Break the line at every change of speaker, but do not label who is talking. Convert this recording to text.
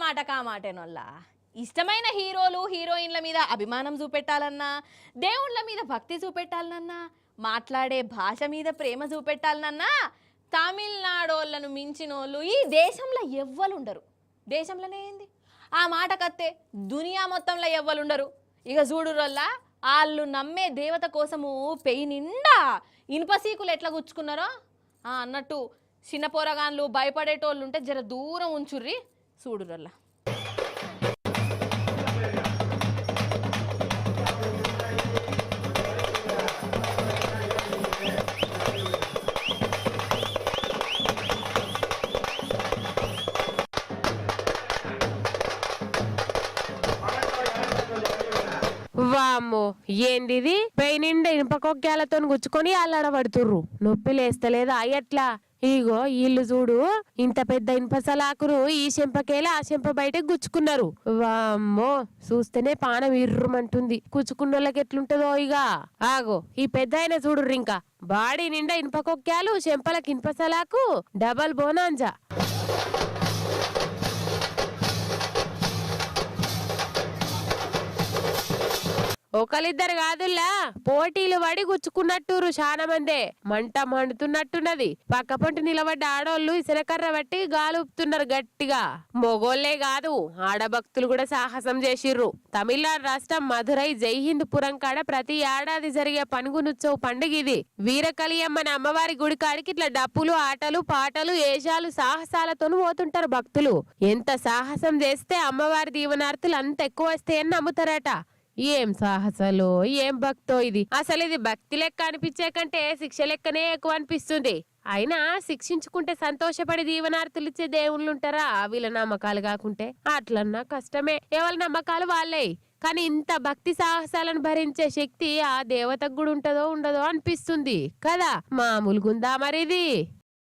మాట కామాటేనోళ్ళ ఇష్టమైన హీరోలు హీరోయిన్ల మీద అభిమానం చూపెట్టాలన్నా, దేవుళ్ళ మీద భక్తి చూపెట్టాలన్నా, మాట్లాడే భాష మీద ప్రేమ చూపెట్టాలన్నా తమిళనాడోళ్ళను మించినోళ్ళు ఈ దేశంలో ఎవ్వలుండరు. దేశంలోనే ఏంది ఆ మాట కత్తే దునియా మొత్తంలో ఎవ్వలుండరు. ఇక చూడురోళ్ళ వాళ్ళు నమ్మే దేవత కోసము పెయి నిండా ఇనుపసీకులు ఎట్లా గుచ్చుకున్నారో అన్నట్టు చిన్న పోరగాన్లు భయపడేటోళ్ళు ఉంటే జర దూరం ఉంచుర్రి చూడురోళ్ళ.
వామ్మో ఏందిది పెయి నిండా ఇనుపకొక్కాలతో గుచ్చుకొని అల్లాడబడుతుర్రు. నొప్పి లేస్తలేదా ఎట్లా? ఇగో ఇల్లు చూడు, ఇంత పెద్ద ఇనుప సలాకును ఈ చెంపకేలా ఆ చెంప బయటకు గుచ్చుకున్నారు. వామ్మో చూస్తేనే పానం ఇర్రుమంటుంది. గుచ్చుకున్నోళ్ళకి ఎట్లుంటదో ఇక. ఆగో ఈ పెద్ద ఆయన చూడుర్రు, ఇంకా బాడీ నిండా ఇనుపకొక్కాలు, చెంపలకు ఇనుప సలాకు, డబల్ బోనాంజా. ఒకరిద్దరు కాదుల్లా పోటీలు పడి గుచ్చుకున్నట్టురు చాలా మందే. మంట మండుతున్నట్టున్నది. పక్క పొంటి నిలబడ్డ ఆడోళ్ళు ఇసరకర్ర బట్టి గాలుపుతున్నారు గట్టిగా. మొగోళ్లే కాదు ఆడభక్తులు కూడా సాహసం చేసిర్రు. తమిళనాడు రాష్ట్రం మధురై జైహింద్పురం కాడ ప్రతి ఏడాది జరిగే పనుగునుత్సవ పండుగ ఇది. వీరకలియమ్మని అమ్మవారి గుడి కాడికి ఇట్లా డప్పులు, ఆటలు, పాటలు, ఏషాలు, సాహసాలతో పోతుంటారు భక్తులు. ఎంత సాహసం చేస్తే అమ్మవారి దీవనార్థులు అంత ఎక్కువ వస్తాయని నమ్ముతారట. ఏం సాహసాలు, ఏం భక్తో ఇది. అసలు ఇది భక్తి లెక్క అనిపించే కంటే శిక్ష లెక్కనే ఎక్కువ అనిపిస్తుంది. అయినా శిక్షించుకుంటే సంతోషపడి దీవనార్థులు ఇచ్చే దేవుళ్ళు ఉంటారా? వీళ్ళ నమ్మకాలు కాకుంటే అట్లన్నా కష్టమే. ఎవరి నమ్మకాలు వాళ్ళే. కానీ ఇంత భక్తి సాహసాలను భరించే శక్తి ఆ దేవతకు కూడా ఉంటదో ఉండదో అనిపిస్తుంది కదా. మామూలుగుందా మరిది?